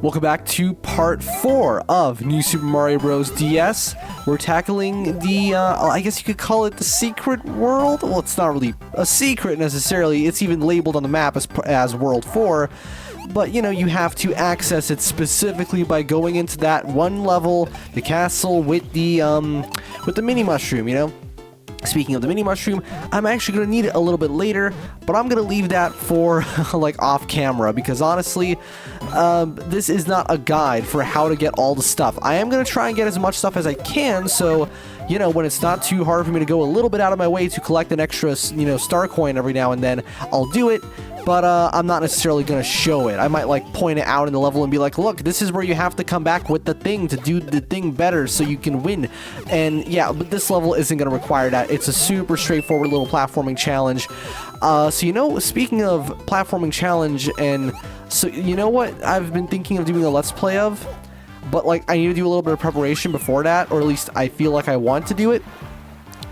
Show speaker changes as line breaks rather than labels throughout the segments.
Welcome back to part 4 of New Super Mario Bros. DS. We're tackling the, I guess you could call it the secret world? Well, it's not really a secret necessarily. It's even labeled on the map as World 4. But, you know, you have to access it specifically by going into that one level, the castle with the mini mushroom, you know? Speaking of the mini mushroom, I'm actually going to need it a little bit later, but I'm going to leave that for, like, off camera, because honestly, this is not a guide for how to get all the stuff. I am going to try and get as much stuff as I can, so, you know, when it's not too hard for me to go a little bit out of my way to collect an extra, you know, star coin every now and then, I'll do it. But I'm not necessarily going to show it. I might like point it out in the level and be like, look, this is where you have to come back with the thing to do the thing better so you can win. And yeah, but this level isn't going to require that. It's a super straightforward little platforming challenge. So, you know, speaking of platforming challenge, and so, you know what I've been thinking of doing a Let's Play of? But like, I need to do a little bit of preparation before that, or at least I feel like I want to do it.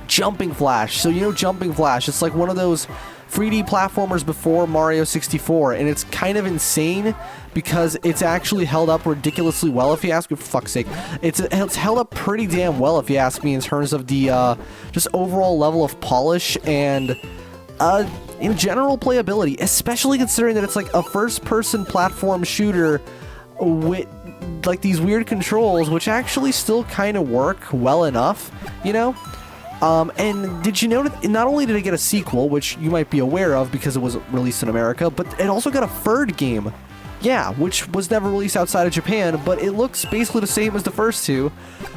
Jumping Flash. So, you know, Jumping Flash, it's like one of those 3D platformers before Mario 64, and it's kind of insane because it's actually held up ridiculously well, if you ask me, for fuck's sake. It's held up pretty damn well, if you ask me, in terms of the just overall level of polish and in general playability, especially considering that it's like a first-person platform shooter with like these weird controls, which actually still kind of work well enough, you know? And did you know that not only did it get a sequel, which you might be aware of because it was released in America, but it also got a third game. Yeah, which was never released outside of Japan, but it looks basically the same as the first two.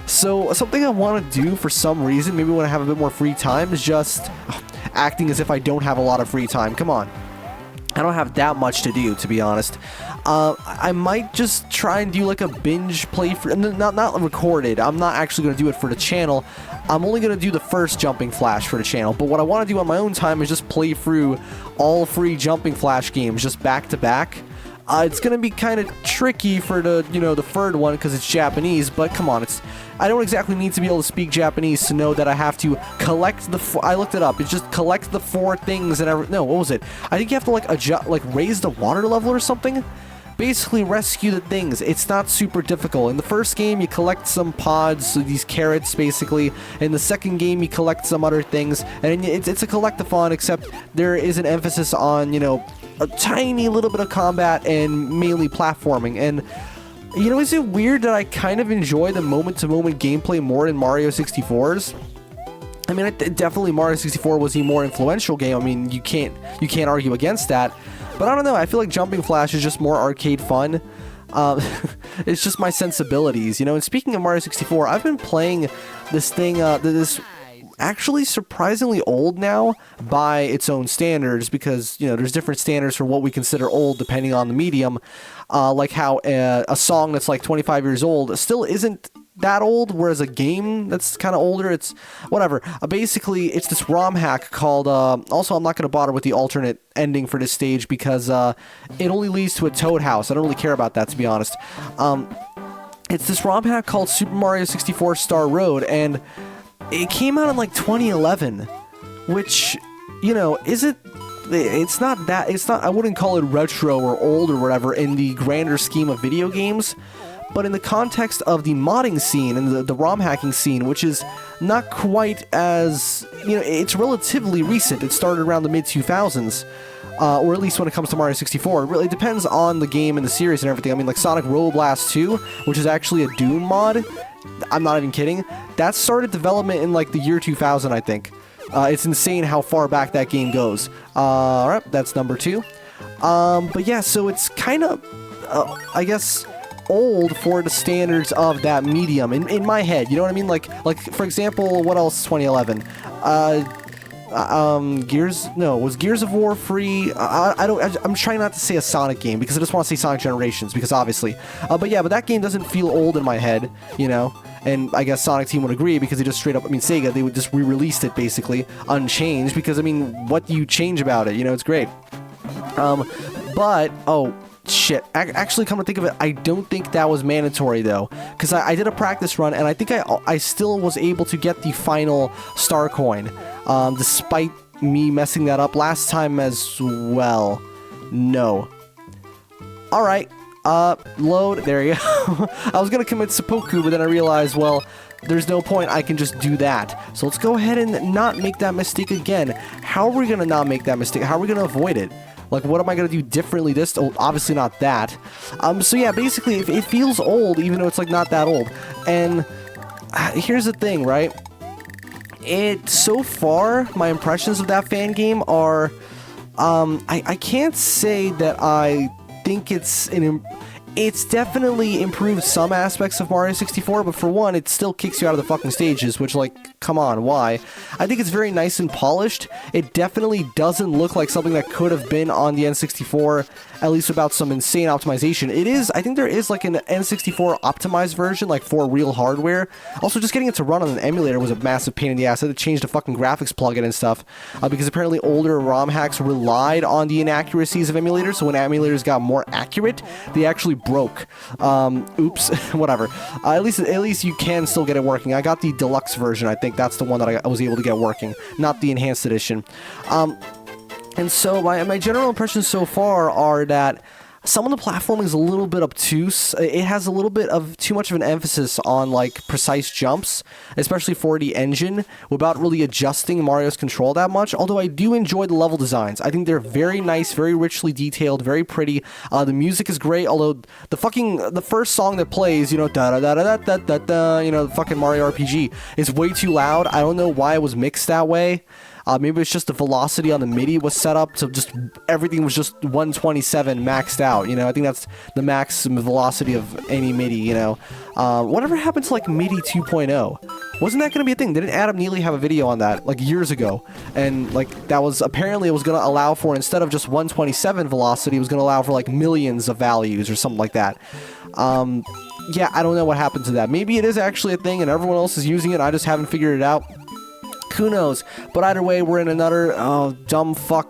So something I want to do for some reason, maybe when I have a bit more free time, is just acting as if I don't have a lot of free time. Come on. I don't have that much to do, to be honest. I might just try and do like a binge playthrough, not recorded. I'm not actually going to do it for the channel. I'm only going to do the first Jumping Flash for the channel. But what I want to do on my own time is just play through all 3 Jumping Flash games just back to back. It's going to be kind of tricky for the, you know, the third one because it's Japanese, but come on, I don't exactly need to be able to speak Japanese to know that I have to collect I looked it up. It's just collect the 4 things and no, what was it? I think you have to like raise the water level or something. Basically rescue the things. It's not super difficult. In the first game, you collect some pods, so these carrots, basically. In the second game, you collect some other things. And it's a collectathon, except there is an emphasis on, you know, a tiny little bit of combat and mainly platforming. And, you know, is it weird that I kind of enjoy the moment-to-moment gameplay more in Mario 64's? I mean, definitely Mario 64 was the more influential game. I mean, you can't argue against that. But I don't know, I feel like Jumping Flash is just more arcade fun. It's just my sensibilities, you know? And speaking of Mario 64, I've been playing this thing, this actually surprisingly old now by its own standards, because, you know, there's different standards for what we consider old depending on the medium. Like how a song that's like 25 years old still isn't that old, whereas a game that's kind of older, it's whatever. Basically, it's this ROM hack called, also I'm not going to bother with the alternate ending for this stage because it only leads to a Toad house. I don't really care about that, to be honest. It's this ROM hack called Super Mario 64 Star Road, and it came out in like 2011, which, you know, it's not, I wouldn't call it retro or old or whatever in the grander scheme of video games. But in the context of the modding scene and the ROM hacking scene, which is not quite as, you know, it's relatively recent. It started around the mid-2000s, or at least when it comes to Mario 64. It really depends on the game and the series and everything. I mean, like Sonic Roboblast 2, which is actually a Doom mod. I'm not even kidding. That started development in like the year 2000, I think. It's insane how far back that game goes. Alright, that's number 2. But yeah, so it's kind of, I guess, old for the standards of that medium in my head, you know what I mean? Like for example, what else? 2011. Was Gears of War free? I'm trying not to say a Sonic game because I just want to say Sonic Generations because obviously. But yeah, but that game doesn't feel old in my head, you know. And I guess Sonic Team would agree because they just straight up, I mean, Sega, they would just re-released it basically unchanged because I mean, what do you change about it? You know, it's great. But oh. Shit, actually come to think of it, I don't think that was mandatory though, because I did a practice run and I think I still was able to get the final star coin, despite me messing that up last time as well. No. Alright, Load. There you go. I was gonna commit seppuku, but then I realized, well, there's no point. I can just do that. So let's go ahead and not make that mistake again. How are we gonna not make that mistake? How are we gonna avoid it? Like, what am I gonna do differently this? Oh, obviously not that. So yeah, basically, it feels old, even though it's like not that old. And here's the thing, right? So far, my impressions of that fan game are, I can't say that I think it's definitely improved some aspects of Mario 64, but for one, it still kicks you out of the fucking stages, which, like, come on, why? I think it's very nice and polished. It definitely doesn't look like something that could have been on the N64, at least without some insane optimization. It is, I think there is, like, an N64 optimized version, like, for real hardware. Also, just getting it to run on an emulator was a massive pain in the ass. I had to change the fucking graphics plugin and stuff, because apparently older ROM hacks relied on the inaccuracies of emulators, so when emulators got more accurate, they actually broke. Oops, whatever. At least you can still get it working. I got the deluxe version. I think that's the one that I was able to get working, not the enhanced edition. And so my general impressions so far are that some of the platforming is a little bit obtuse. It has a little bit of too much of an emphasis on, like, precise jumps, especially for the engine, without really adjusting Mario's control that much, although I do enjoy the level designs. I think they're very nice, very richly detailed, very pretty. The music is great, although the first song that plays, you know, da-da-da-da-da-da-da, you know, the fucking Mario RPG, is way too loud. I don't know why it was mixed that way. Maybe it's just the velocity on the MIDI was set up to just everything was just 127 maxed out. You know, I think that's the maximum velocity of any MIDI. You know, whatever happened to like MIDI 2.0? Wasn't that going to be a thing? Didn't Adam Neely have a video on that like years ago? And like that was apparently it was going to allow for, instead of just 127 velocity, it was going to allow for like millions of values or something like that. Yeah, I don't know what happened to that. Maybe it is actually a thing and everyone else is using it. I just haven't figured it out. Who knows? But either way, we're in another dumb fuck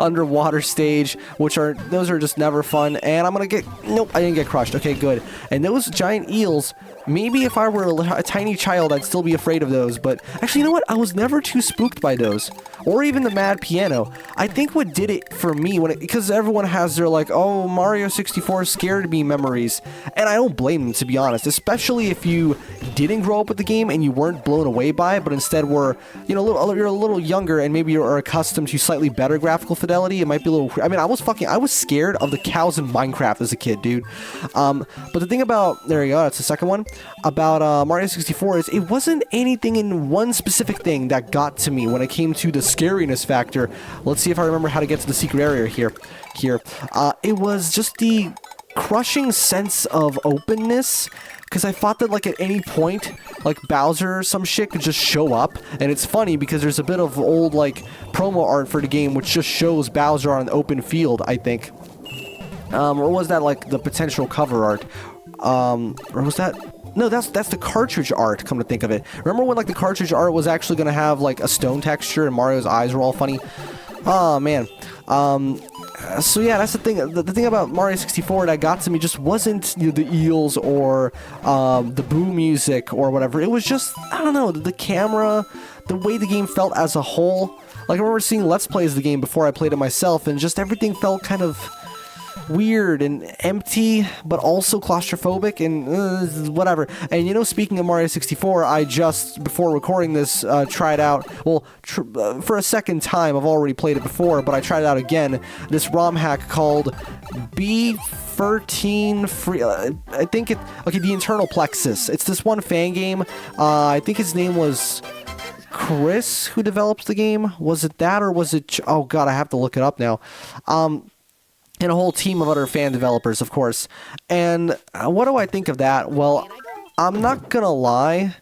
underwater stage, those are just never fun. And I'm gonna get, nope, I didn't get crushed. Okay, good. And those giant eels, maybe if I were a tiny child, I'd still be afraid of those. But actually, you know what? I was never too spooked by those, or even the mad piano. I think what did it for me, because everyone has their like, oh, Mario 64 scared me memories, and I don't blame them, to be honest. Especially if you didn't grow up with the game and you weren't blown away by it, but instead were, you know, you're a little younger and maybe you're accustomed to slightly better graphical fidelity. It might be a little. I mean, I was scared of the cows in Minecraft as a kid, dude. But the thing about, there you go, that's the second one, about Mario 64 is it wasn't anything in one specific thing that got to me when it came to the scariness factor. Let's see if I remember how to get to the secret area here. It was just the crushing sense of openness, because I thought that like at any point like Bowser or some shit could just show up. And it's funny because there's a bit of old like promo art for the game which just shows Bowser on an open field, I think. Or was that like the potential cover art? Or was that... No, that's the cartridge art, come to think of it. Remember when like the cartridge art was actually going to have like a stone texture and Mario's eyes were all funny? Oh, man. So yeah, that's the thing. The thing about Mario 64 that got to me just wasn't, you know, the eels or the Boo music or whatever. It was just, I don't know, the camera, the way the game felt as a whole. Like I remember seeing Let's Plays of the game before I played it myself, and just everything felt kind of weird and empty, but also claustrophobic and whatever. And you know, speaking of Mario 64, I just, before recording this, tried out, well, for a second time. I've already played it before, but I tried it out again, this ROM hack called B13 Free, I think okay, the Internal Plexus. It's this one fan game. I think his name was Chris, who developed the game. Was it that, or was it, oh god, I have to look it up now. And a whole team of other fan developers, of course. And what do I think of that? Well, I'm not gonna lie,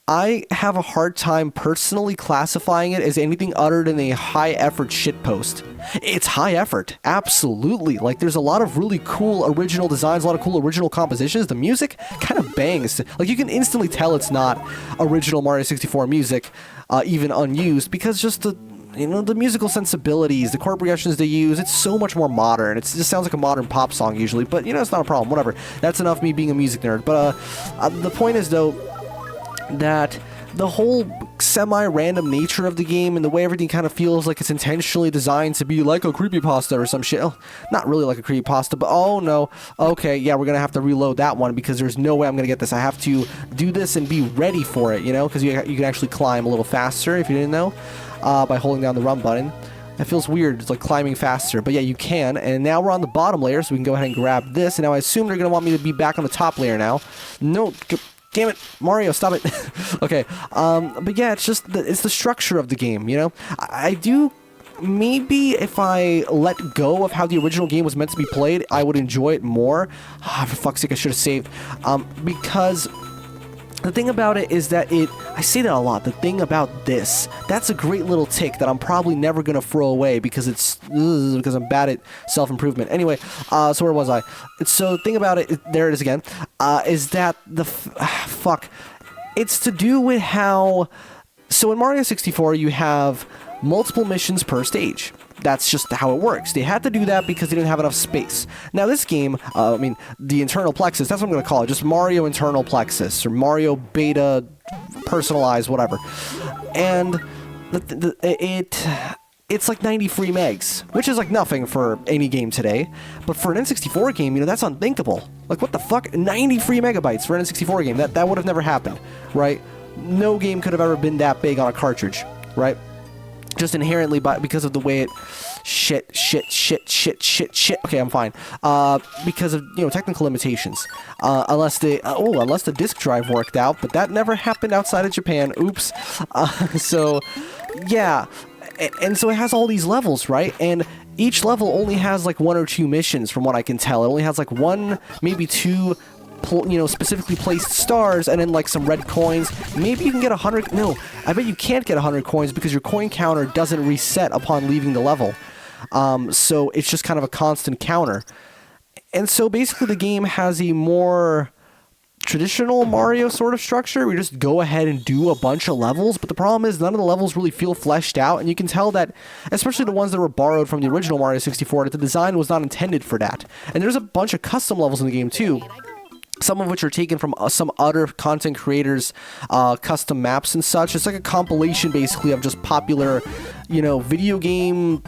I have a hard time personally classifying it as anything other than a high-effort shitpost. It's high effort, absolutely. Like, there's a lot of really cool original designs, a lot of cool original compositions. The music kind of bangs. Like, you can instantly tell it's not original Mario 64 music, even unused, because just the, you know, the musical sensibilities, the chord progressions they use, it's so much more modern. It just sounds like a modern pop song usually, but, you know, it's not a problem, whatever. That's enough me being a music nerd. But the point is, though, that the whole semi-random nature of the game and the way everything kind of feels like it's intentionally designed to be like a creepypasta or some shit. Oh, not really like a creepypasta, but oh no. Okay, yeah, we're gonna have to reload that one because there's no way I'm gonna get this. I have to do this and be ready for it, you know, because you can actually climb a little faster if you didn't know by holding down the run button. That feels weird. It's like climbing faster. But yeah, you can. And now we're on the bottom layer, so we can go ahead and grab this. And now I assume they're going to want me to be back on the top layer now. No. Damn it. Mario, stop it. Okay. But yeah, it's just it's the structure of the game, you know? I do... Maybe if I let go of how the original game was meant to be played, I would enjoy it more. Ah, for fuck's sake, I should have saved. Because... the thing about it is that I say that a lot, the thing about this, that's a great little tick that I'm probably never going to throw away because because I'm bad at self-improvement. Anyway, so where was I? So the thing about it, there it is again, is that fuck, it's to do with how, so in Mario 64 you have multiple missions per stage. That's just how it works. They had to do that because they didn't have enough space. Now this game, I mean, the internal plexus, that's what I'm going to call it, just Mario internal plexus, or Mario beta personalized, whatever. And it's like 90 free megs, which is like nothing for any game today. But for an N64 game, you know, that's unthinkable. Like, what the fuck? 90 free megabytes for an N64 game. That would have never happened, right? No game could have ever been that big on a cartridge, right? Just inherently because of the way it shit. Okay, I'm fine. Because of, you know, technical limitations. Unless the disk drive worked out, but that never happened outside of Japan. Oops. So yeah, and so it has all these levels, right? And each level only has like 1 or 2 missions, from what I can tell. It only has like 1, maybe 2. You know, specifically placed stars, and then like some red coins. Maybe you can get 100. No, I bet you can't get 100 coins because your coin counter doesn't reset upon leaving the level. So it's just kind of a constant counter. And so basically the game has a more traditional Mario sort of structure. We just go ahead and do a bunch of levels, but the problem is none of the levels really feel fleshed out, and you can tell that, especially the ones that were borrowed from the original Mario 64, that the design was not intended for that. And there's a bunch of custom levels in the game too. Some of which are taken from some other content creators' custom maps and such. It's like a compilation, basically, of just popular, you know, video game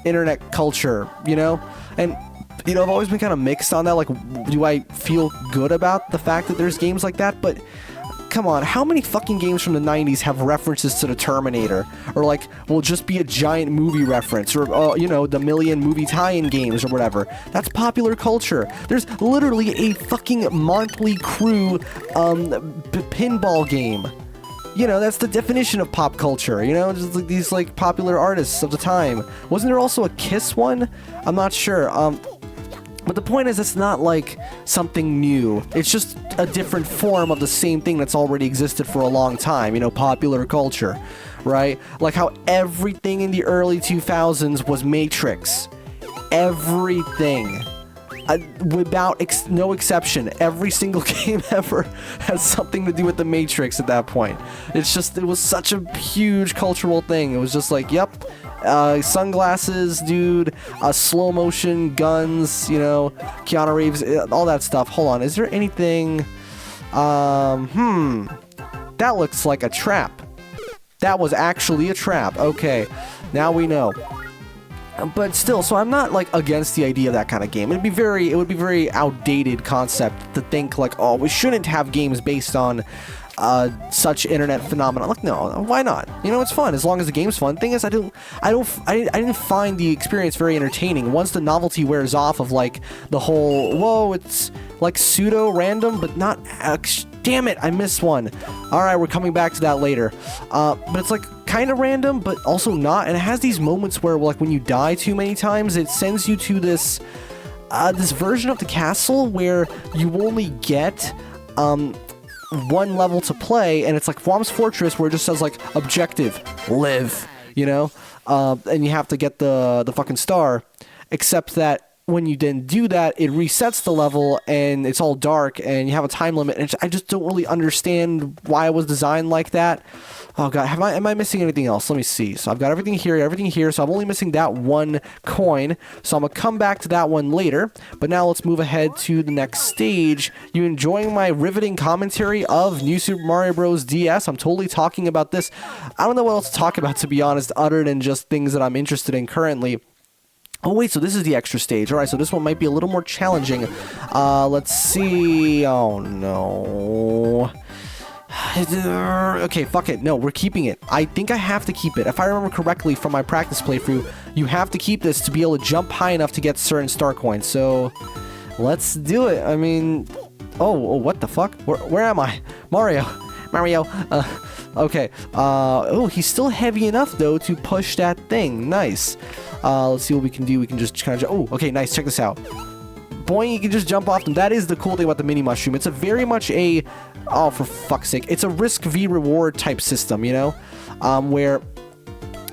internet culture, you know? And, you know, I've always been kind of mixed on that. Like, do I feel good about the fact that there's games like that? But come on, how many fucking games from the 90s have references to the Terminator? Or, like, will just be a giant movie reference? Or, you know, the million movie tie-in games or whatever. That's popular culture. There's literally a fucking Motley Crue pinball game. You know, that's the definition of pop culture, you know? Just like these, like, popular artists of the time. Wasn't there also a Kiss one? I'm not sure. But the point is, it's not like something new. It's just a different form of the same thing that's already existed for a long time, you know, popular culture, right? Like how everything in the early 2000s was Matrix. Everything. Without no exception, every single game ever has something to do with the Matrix at that point. It's just, it was such a huge cultural thing. It was just like, yep. Sunglasses, dude, slow motion, guns, you know, Keanu Reeves, all that stuff. Hold on, is there anything? That looks like a trap. That was actually a trap. Okay, now we know. But still, so I'm not like against the idea of that kind of game. It would be very outdated concept to think like, oh, we shouldn't have games based on such internet phenomenon. Like, no, why not? You know, it's fun as long as the game's fun. Thing is, I didn't find the experience very entertaining. Once the novelty wears off of like the whole, whoa, it's like pseudo random, but not. Damn it, I missed one. All right, we're coming back to that later. But it's like kind of random, but also not. And it has these moments where, like, when you die too many times, it sends you to this version of the castle where you only get one level to play, and it's like Whomp's Fortress, where it just says like objective, live, you know, and you have to get the fucking star. Except that when you then do that, it resets the level and it's all dark and you have a time limit. And I just don't really understand why it was designed like that. Oh god, am I missing anything else? Let me see. So I've got everything here. So I'm only missing that one coin. So I'm gonna come back to that one later. But now let's move ahead to the next stage. You enjoying my riveting commentary of New Super Mario Bros. DS? I'm totally talking about this. I don't know what else to talk about, to be honest, other than just things that I'm interested in currently. Oh wait, so this is the extra stage. Alright, so this one might be a little more challenging. Let's see. Oh no. Okay, fuck it. No, we're keeping it. I think I have to keep it. If I remember correctly from my practice playthrough, you have to keep this to be able to jump high enough to get certain star coins. So, let's do it. I mean... Oh, what the fuck? Where am I? Mario. Okay. Oh, he's still heavy enough, though, to push that thing. Nice. Let's see what we can do. We can just kind of... Oh, okay, nice. Check this out. Boing, you can just jump off them. That is the cool thing about the mini mushroom. It's a very much a... Oh, for fuck's sake. It's a risk v reward type system, you know? Where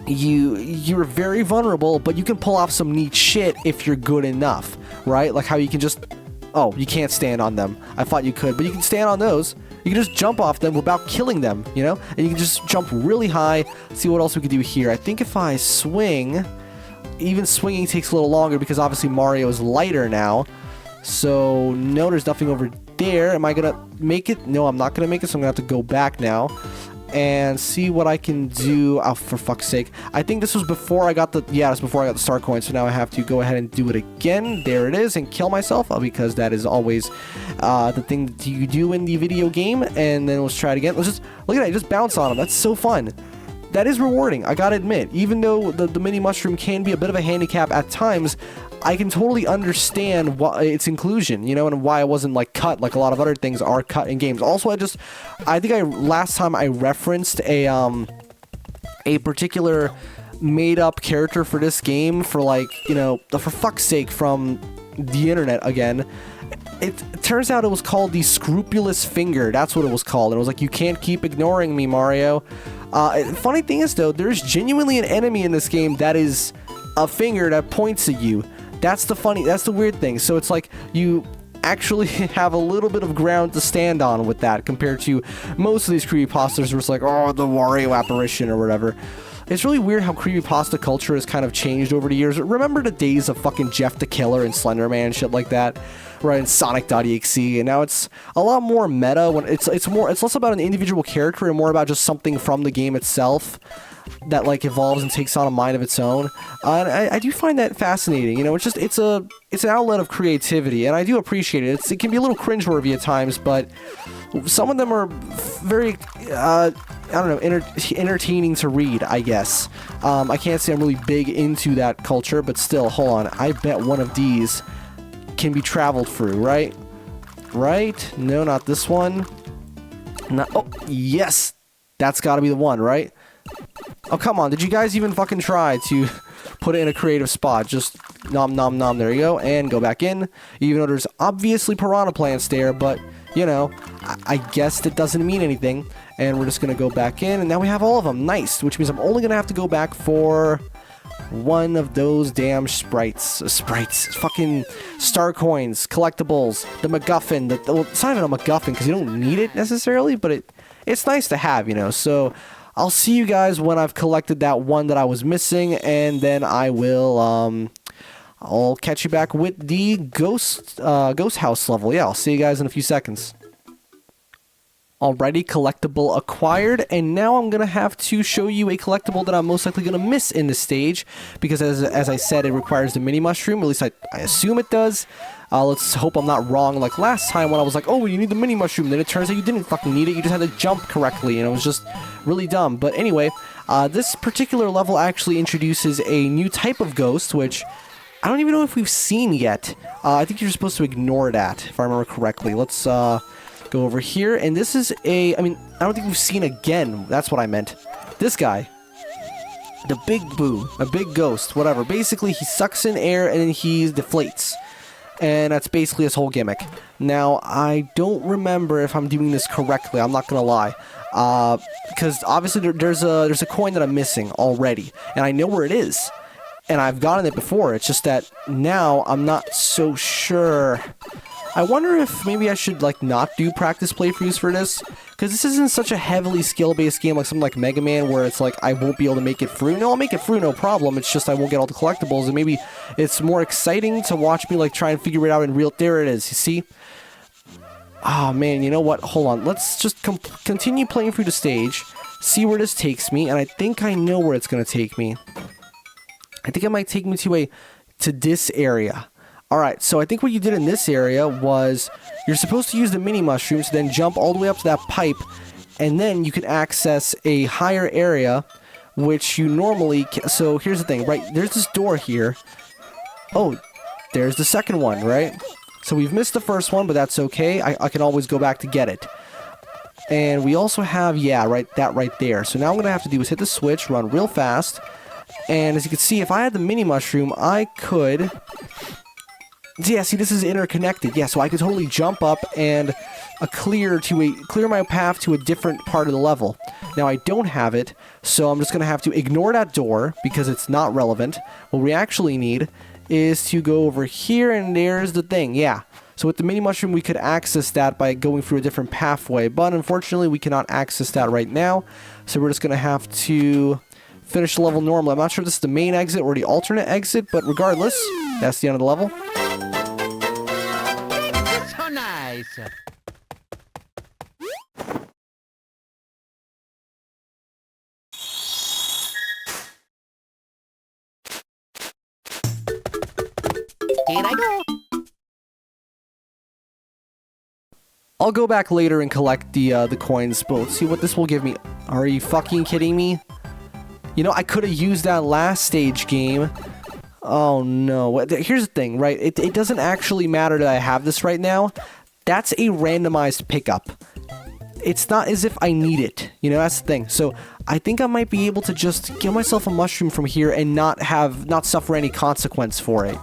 you're very vulnerable, but you can pull off some neat shit if you're good enough, right? Like how you can just... Oh, you can't stand on them. I thought you could, but you can stand on those. You can just jump off them without killing them, you know? And you can just jump really high. Let's see what else we can do here. I think if I swing... Even swinging takes a little longer because obviously Mario is lighter now. So, no, there's nothing over there. Am I gonna make it? No, I'm not gonna make it, so I'm gonna have to go back now and see what I can do. Oh, for fuck's sake. I think this was before I got the... Yeah, it was before I got the star coin, so now I have to go ahead and do it again. There it is, and kill myself, because that is always the thing that you do in the video game. And then let's try it again. Let's just... Look at that, just bounce on him. That's so fun. That is rewarding, I gotta admit. Even though the mini mushroom can be a bit of a handicap at times, I can totally understand why its inclusion, you know, and why it wasn't like cut like a lot of other things are cut in games. Also, I think last time I referenced a particular made up character for this game for, like, you know, for fuck's sake, from the internet again. It turns out it was called the Scrupulous Finger. That's what it was called. And it was like, you can't keep ignoring me, Mario. Funny thing is, though, there's genuinely an enemy in this game that is a finger that points at you. That's the weird thing. So it's like you actually have a little bit of ground to stand on with that compared to most of these creepypastas where it's like, oh, the Wario apparition or whatever. It's really weird how creepypasta culture has kind of changed over the years. Remember the days of fucking Jeff the Killer and Slender Man and shit like that? Right, and Sonic.exe, and now it's a lot more meta. When it's less about an individual character and more about just something from the game itself that, like, evolves and takes on a mind of its own. And I do find that fascinating. You know, it's an outlet of creativity, and I do appreciate it. It can be a little cringeworthy at times, but some of them are very, I don't know, entertaining to read, I guess. I can't say I'm really big into that culture, but still, hold on. I bet one of these can be traveled through, right? Right? No, not this one. Not, oh, yes! That's gotta be the one, right? Oh, come on. Did you guys even fucking try to put it in a creative spot? Just nom nom nom. There you go. And go back in. Even though there's obviously piranha plants there, but, you know, I guess that doesn't mean anything. And we're just gonna go back in, and now we have all of them. Nice. Which means I'm only gonna have to go back for one of those damn sprites, fucking star coins, collectibles, the MacGuffin. Well, it's not even a MacGuffin because you don't need it necessarily, but it's nice to have, you know. So I'll see you guys when I've collected that one that I was missing, and then I will I'll catch you back with the ghost house level. Yeah, I'll see you guys in a few seconds. Already collectible acquired, and now I'm gonna have to show you a collectible that I'm most likely gonna miss in this stage, because as I said, it requires the mini mushroom. At least I assume it does. Let's hope I'm not wrong like last time when I was like, oh, you need the mini mushroom. Then it turns out you didn't fucking need it. You just had to jump correctly, and it was just really dumb. But anyway, this particular level actually introduces a new type of ghost, which I don't even know if we've seen yet. I think you're supposed to ignore that, if I remember correctly. Let's go over here, and this is I don't think we've seen again. That's what I meant. This guy. The Big Boo. A big ghost, whatever. Basically, he sucks in air and then he deflates. And that's basically his whole gimmick. Now, I don't remember if I'm doing this correctly. I'm not gonna lie. Because obviously there's a coin that I'm missing already. And I know where it is. And I've gotten it before. It's just that now I'm not so sure. I wonder if maybe I should, like, not do practice playthroughs for this. Because this isn't such a heavily skill-based game like something like Mega Man, where it's like, I won't be able to make it through. No, I'll make it through, no problem. It's just I won't get all the collectibles. And maybe it's more exciting to watch me, like, try and figure it out in real... There it is, you see? Oh, man, you know what? Hold on. Let's just continue playing through the stage. See where this takes me. And I think I know where it's going to take me. I think it might take me to this area. Alright, so I think what you did in this area was you're supposed to use the mini mushrooms to then jump all the way up to that pipe, and then you can access a higher area, which you normally so here's the thing, right? There's this door here. Oh, there's the second one, right? So we've missed the first one, but that's okay. I can always go back to get it. And we also have, yeah, right, that right there. So now what I'm going to have to do is hit the switch, run real fast, and as you can see, if I had the mini mushroom, I could... Yeah, see, this is interconnected. Yeah, so I could totally jump up and clear my path to a different part of the level. Now, I don't have it, so I'm just going to have to ignore that door because it's not relevant. What we actually need is to go over here, and there's the thing. Yeah, so with the mini mushroom, we could access that by going through a different pathway, but unfortunately, we cannot access that right now, so we're just going to have to finish the level normally. I'm not sure if this is the main exit or the alternate exit, but regardless, that's the end of the level.
Nice. Here I go.
I'll go back later and collect the coins, but let's see what this will give me. Are you fucking kidding me? You know, I could have used that last stage game. Oh no. Here's the thing, right? It doesn't actually matter that I have this right now. That's a randomized pickup. It's not as if I need it. You know, that's the thing. So I think I might be able to just get myself a mushroom from here and not suffer any consequence for it.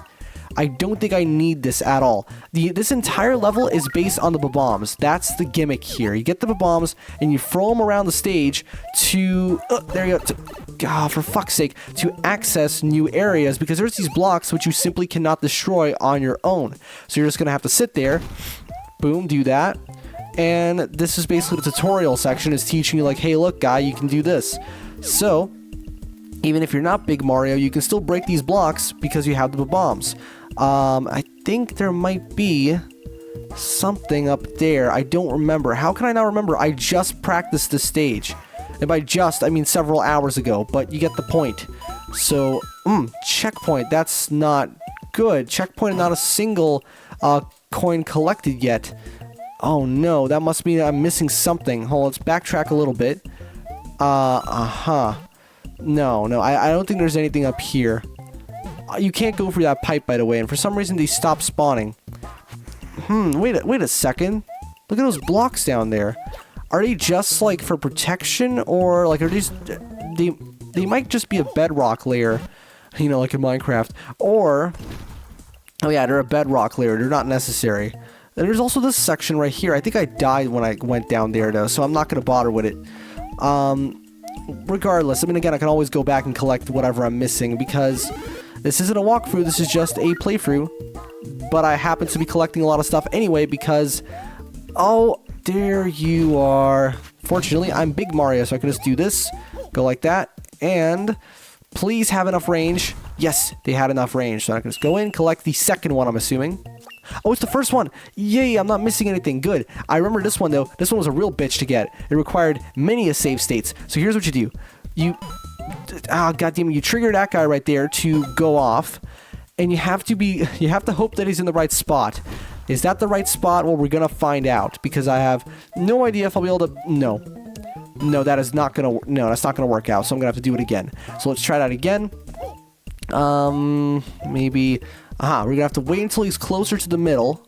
I don't think I need this at all. This entire level is based on the bombs. That's the gimmick here. You get the bombs and you throw them around the stage to... there you go. God, for fuck's sake. To access new areas, because there's these blocks which you simply cannot destroy on your own. So you're just going to have to sit there. Boom, do that. And this is basically the tutorial section. Is teaching you like, hey, look, guy, you can do this. So, even if you're not Big Mario, you can still break these blocks because you have the bombs. I think there might be something up there. I don't remember. How can I not remember? I just practiced this stage. And by just, I mean several hours ago, but you get the point. So, checkpoint. That's not good. Checkpoint, not a single coin collected yet. Oh no, that must mean I'm missing something. Hold on, let's backtrack a little bit. No, I don't think there's anything up here. You can't go through that pipe, by the way, and for some reason they stopped spawning. Wait a second. Look at those blocks down there. Are they just, like, for protection, or, like, are these... They might just be a bedrock layer, you know, like in Minecraft. Or... Oh yeah, they're a bedrock layer. They're not necessary. And there's also this section right here. I think I died when I went down there, though, so I'm not going to bother with it. Regardless, I mean, again, I can always go back and collect whatever I'm missing, because this isn't a walkthrough, this is just a playthrough. But I happen to be collecting a lot of stuff anyway, because... Oh, there you are. Fortunately, I'm Big Mario, so I can just do this, go like that, and please have enough range. Yes, they had enough range, so I can just go in, collect the second one, I'm assuming. Oh, it's the first one. Yay, I'm not missing anything. Good. I remember this one, though. This one was a real bitch to get. It required many a save states. So here's what you do. You... goddamn it. You trigger that guy right there to go off. And you have to hope that he's in the right spot. Is that the right spot? Well, we're going to find out. Because I have no idea if I'll be able to... No. No, that is not going to... No, that's not going to work out. So I'm going to have to do it again. So let's try that again. Maybe... We're gonna have to wait until he's closer to the middle,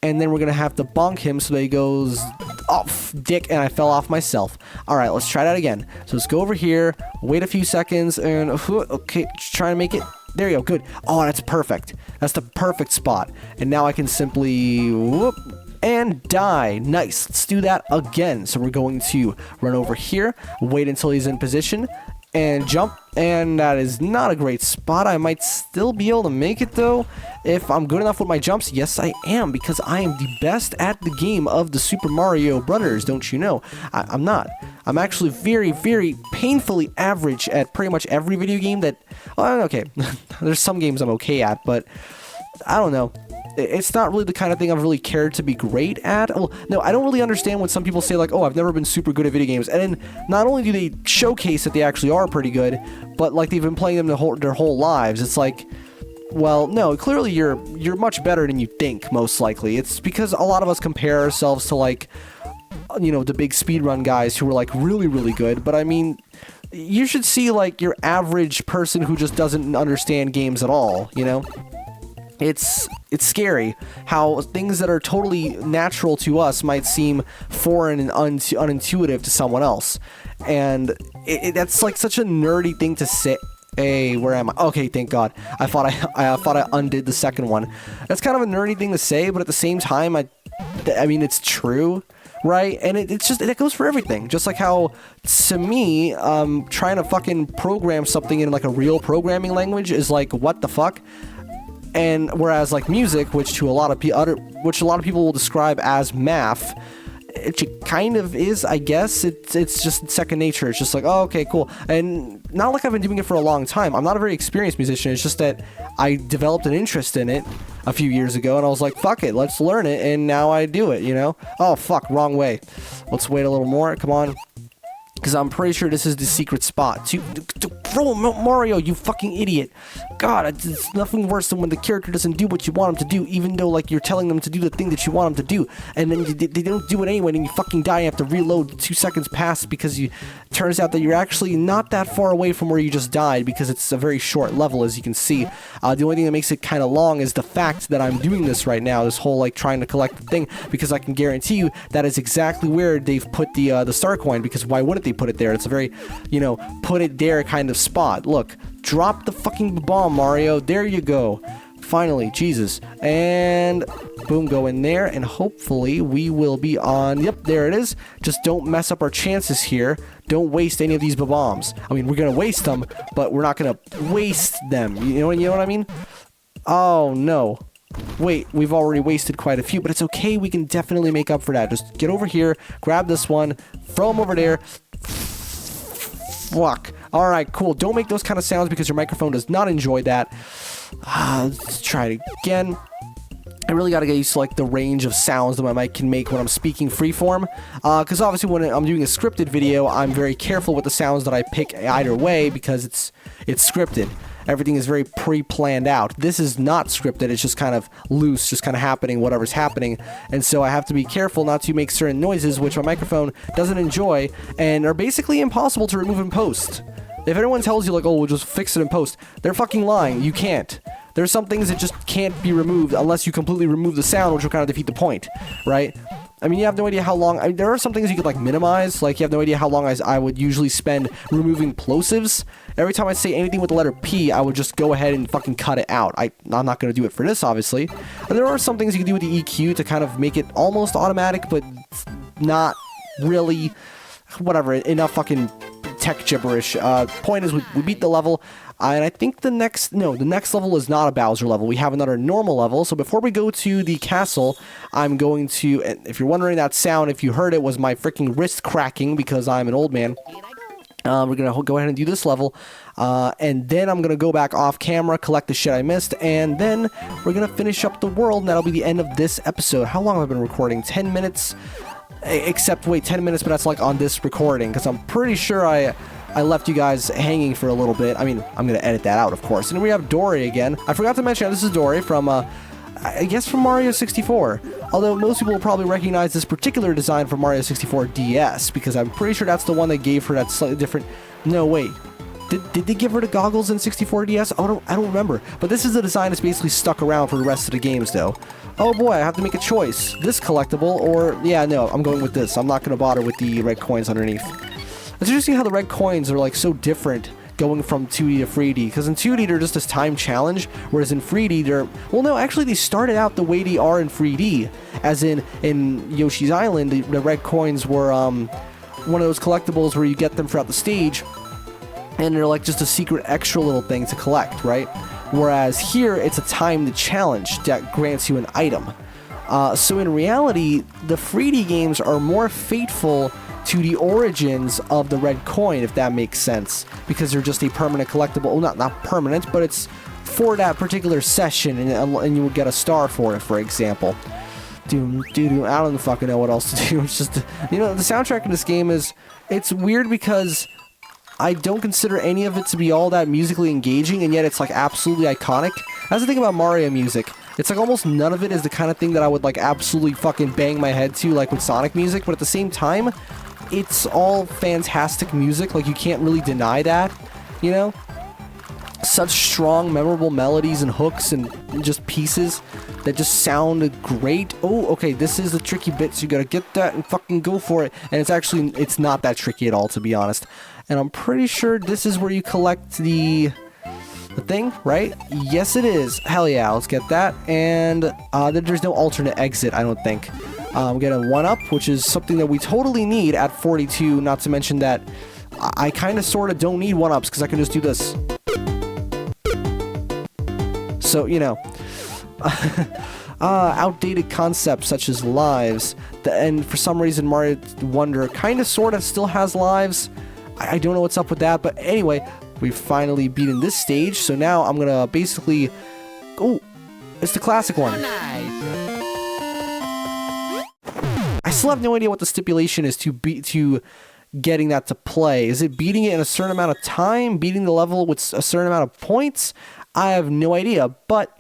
and then we're gonna have to bonk him so that he goes off, dick, and I fell off myself. Alright, let's try that again. So let's go over here, wait a few seconds, and okay, try and make it. There you go, good. Oh, that's perfect. That's the perfect spot. And now I can simply whoop and die. Nice. Let's do that again. So we're going to run over here, wait until he's in position, and jump. and that is not a great spot. I might still be able to make it though if I'm good enough with my jumps. Yes, I am, because I am the best at the game of the Super Mario Brothers, don't you know? I'm not. I'm actually very, very painfully average at pretty much every video game that... Oh, okay, there's some games I'm okay at, but I don't know. It's not really the kind of thing I've really cared to be great at. Well, no, I don't really understand when some people say, like, oh, I've never been super good at video games. And then not only do they showcase that they actually are pretty good, but, like, they've been playing them their whole lives. It's like, well, no, clearly you're much better than you think, most likely. It's because a lot of us compare ourselves to, like, you know, the big speedrun guys who are, like, really, really good. But, I mean, you should see, like, your average person who just doesn't understand games at all, you know? It's scary how things that are totally natural to us might seem foreign and unintuitive to someone else. And that's like such a nerdy thing to say. Hey, where am I? Okay, thank God. I thought I undid the second one. That's kind of a nerdy thing to say, but at the same time, I mean, it's true, right? And it goes for everything. Just like how, to me, trying to fucking program something in like a real programming language is like, what the fuck? And whereas like music, which a lot of people will describe as math, it kind of is, I guess. It's just second nature. It's just like, oh, okay, cool. And not like I've been doing it for a long time. I'm not a very experienced musician. It's just that I developed an interest in it a few years ago, and I was like, fuck it, let's learn it, and now I do it, you know? Oh, fuck, wrong way. Let's wait a little more. Come on. Because I'm pretty sure this is the secret spot. Throw Mario, you fucking idiot. God, it's nothing worse than when the character doesn't do what you want him to do, even though, like, you're telling them to do the thing that you want them to do, and then they don't do it anyway, and you fucking die and have to reload 2 seconds past because turns out that you're actually not that far away from where you just died, because it's a very short level, as you can see. The only thing that makes it kind of long is the fact that I'm doing this right now, this whole, like, trying to collect the thing, because I can guarantee you that is exactly where they've put the star coin, because why wouldn't they put it there? It's a very, you know, put it there kind of spot. Look, drop the fucking bomb, Mario. There you go. Finally, Jesus. And boom, go in there, and hopefully we will be on. Yep, there it is. Just don't mess up our chances here. Don't waste any of these bombs. I mean, we're gonna waste them, but we're not gonna waste them. You know what I mean? Oh no. Wait, we've already wasted quite a few, but it's okay. We can definitely make up for that. Just get over here, grab this one, throw them over there. Fuck. Alright, cool. Don't make those kind of sounds because your microphone does not enjoy that. Let's try it again. I really gotta get used to, like, the range of sounds that my mic can make when I'm speaking freeform. Because obviously when I'm doing a scripted video, I'm very careful with the sounds that I pick either way because it's scripted. Everything is very pre-planned out. This is not scripted. It's just kind of loose, just kind of happening, whatever's happening. And so I have to be careful not to make certain noises, which my microphone doesn't enjoy, and are basically impossible to remove in post. If anyone tells you, like, oh, we'll just fix it in post, they're fucking lying. You can't. There's some things that just can't be removed unless you completely remove the sound, which will kind of defeat the point, right? I mean, you have no idea how long... I mean, there are some things you could, like, minimize. Like, you have no idea how long I would usually spend removing plosives. Every time I say anything with the letter P, I would just go ahead and fucking cut it out. I'm not going to do it for this, obviously. And there are some things you can do with the EQ to kind of make it almost automatic, but not really... Whatever, enough fucking tech gibberish. Point is, we beat the level. And I think the next level is not a Bowser level. We have another normal level. So before we go to the castle, I'm going to, and if you're wondering, that sound, if you heard it, was my freaking wrist cracking because I'm an old man. We're going to go ahead and do this level. And then I'm going to go back off camera, collect the shit I missed, and then we're going to finish up the world, and that'll be the end of this episode. How long have I been recording? 10 minutes? Except, wait, 10 minutes, but that's like on this recording, because I'm pretty sure I left you guys hanging for a little bit. I mean, I'm going to edit that out, of course. And we have Dory again. I forgot to mention, this is Dory from, I guess from Mario 64. Although most people will probably recognize this particular design from Mario 64 DS, because I'm pretty sure that's the one that gave her that slightly different... No, wait. Did they give her the goggles in 64 DS? Oh, I don't remember. But this is the design that's basically stuck around for the rest of the games, though. Oh boy, I have to make a choice. This collectible, or... Yeah, no, I'm going with this. I'm not going to bother with the red coins underneath. It's interesting how the red coins are, like, so different going from 2D to 3D. Because in 2D, they're just this time challenge, whereas in 3D, they're... Well, no, actually, they started out the way they are in 3D. As in Yoshi's Island, the red coins were, one of those collectibles where you get them throughout the stage. and they're like just a secret extra little thing to collect, right? Whereas here, it's a timed challenge that grants you an item. So in reality, the 3D games are more faithful to the origins of the red coin, if that makes sense, because they're just a permanent collectible. Well, not permanent, but it's for that particular session, and you would get a star for it, for example. I don't fucking know what else to do. It's just, the soundtrack in this game it's weird because I don't consider any of it to be all that musically engaging, and yet it's like absolutely iconic. That's the thing about Mario music. It's like almost none of it is the kind of thing that I would like absolutely fucking bang my head to like with Sonic music, but at the same time, it's all fantastic music. Like, you can't really deny that, Such strong, memorable melodies and hooks and just pieces that just sound great. Oh, okay, this is the tricky bit, so you gotta get that and fucking go for it. And it's not that tricky at all, to be honest. And I'm pretty sure this is where you collect the thing, right? Yes, it is. Hell yeah, let's get that. And there's no alternate exit, I don't think. I'm getting 1-up, which is something that we totally need at 42, not to mention that I kind of sort of don't need 1-ups because I can just do this. So, outdated concepts such as lives, and for some reason Mario Wonder kind of sort of still has lives. I don't know what's up with that, but anyway, we've finally beaten this stage, so now I'm gonna basically... Oh, it's the classic one. I still have no idea what the stipulation is to getting that to play. Is it beating it in a certain amount of time? Beating the level with a certain amount of points? I have no idea, but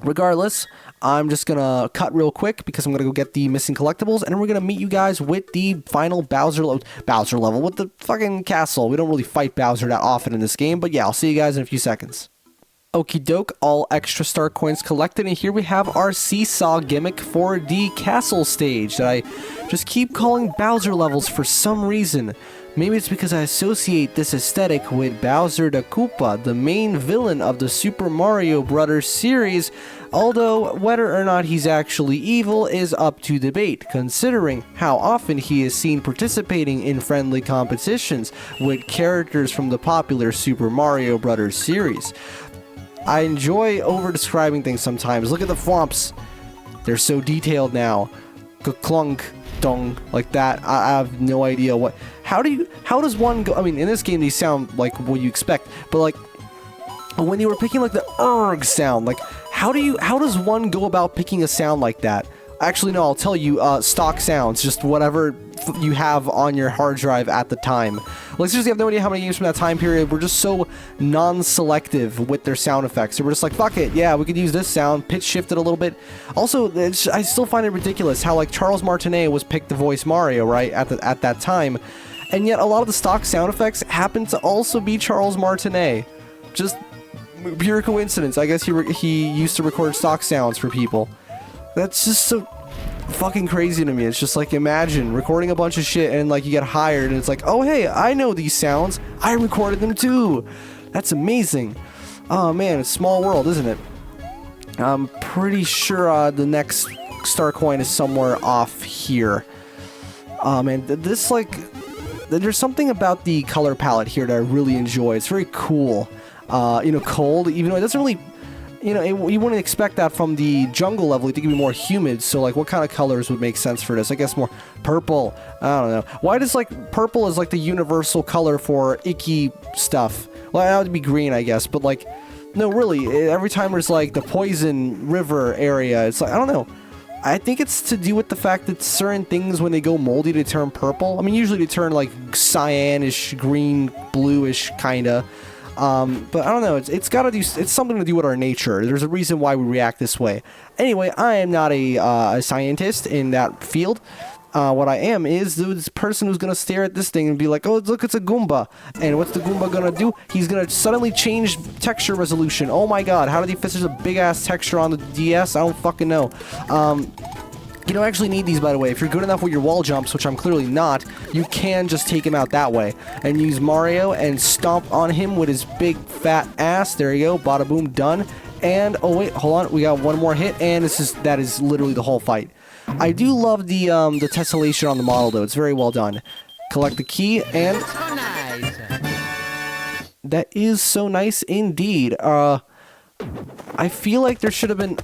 regardless, I'm just gonna cut real quick because I'm gonna go get the missing collectibles, and we're gonna meet you guys with the final Bowser level with the fucking castle. We don't really fight Bowser that often in this game, but yeah, I'll see you guys in a few seconds. Okie doke, all extra star coins collected, and here we have our seesaw gimmick for the castle stage that I just keep calling Bowser levels for some reason. Maybe it's because I associate this aesthetic with Bowser the Koopa, the main villain of the Super Mario Bros. Series, although whether or not he's actually evil is up to debate, considering how often he is seen participating in friendly competitions with characters from the popular Super Mario Bros. Series. I enjoy over-describing things sometimes. Look at the thwomps. They're so detailed now. Clunk. Dong, like that. I have no idea what... How does one go... I mean, in this game, these sound like what you expect, but like, when you were picking like the erg sound, like, how does one go about picking a sound like that? Actually, no, I'll tell you, stock sounds, just whatever you have on your hard drive at the time. Like, seriously, I have no idea how many games from that time period were just so non-selective with their sound effects. They were just like, fuck it, yeah, we could use this sound, pitch shifted a little bit. Also, I still find it ridiculous how, like, Charles Martinet was picked to voice Mario, right, at that time, and yet a lot of the stock sound effects happen to also be Charles Martinet. Just pure coincidence. I guess he used to record stock sounds for people. That's just so fucking crazy to me. It's just like, imagine recording a bunch of shit and like you get hired and it's like, oh hey, I know these sounds. I recorded them too. That's amazing. Oh man, it's a small world, isn't it? I'm pretty sure the next star coin is somewhere off here. Oh man, this like, there's something about the color palette here that I really enjoy. It's very cool. Cold, even though it doesn't really... you wouldn't expect that from the jungle level. You think it'd be more humid, so like what kind of colors would make sense for this? I guess more purple. I don't know. Why does like purple is like the universal color for icky stuff? Well, that would be green, I guess, but like, no, really, every time there's like the poison river area, it's like, I don't know. I think it's to do with the fact that certain things, when they go moldy, they turn purple. I mean, usually they turn like cyanish, green, bluish, kinda. But I don't know, it's gotta do, it's something to do with our nature. There's a reason why we react this way. Anyway, I am not a scientist in that field. What I am is this person who's gonna stare at this thing and be like, oh, look, it's a Goomba. And what's the Goomba gonna do? He's gonna suddenly change texture resolution. Oh my god, how did he fit such a big-ass texture on the DS? I don't fucking know. You don't actually need these, by the way. If you're good enough with your wall jumps, which I'm clearly not, you can just take him out that way. And use Mario and stomp on him with his big fat ass. There you go. Bada boom, done. And, oh wait, hold on. We got one more hit, and that is literally the whole fight. I do love the tessellation on the model, though. It's very well done. Collect the key, and... That is so nice indeed. I feel like there should have been...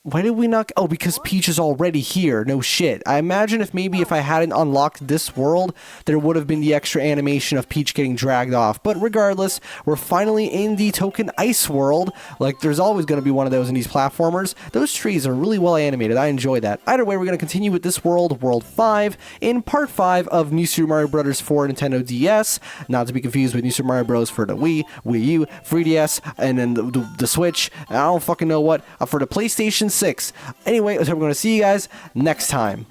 Why did we not... Oh, because Peach is already here. No shit. I imagine if I hadn't unlocked this world, there would have been the extra animation of Peach getting dragged off. But regardless, we're finally in the Token Ice world. Like, there's always going to be one of those in these platformers. Those trees are really well animated. I enjoy that. Either way, we're going to continue with this world, World 5, in Part 5 of New Super Mario Bros. For Nintendo DS. Not to be confused with New Super Mario Bros. For the Wii, Wii U, 3DS, and then the Switch. I don't fucking know what. For the PlayStation 6. Anyway, so we're going to see you guys next time.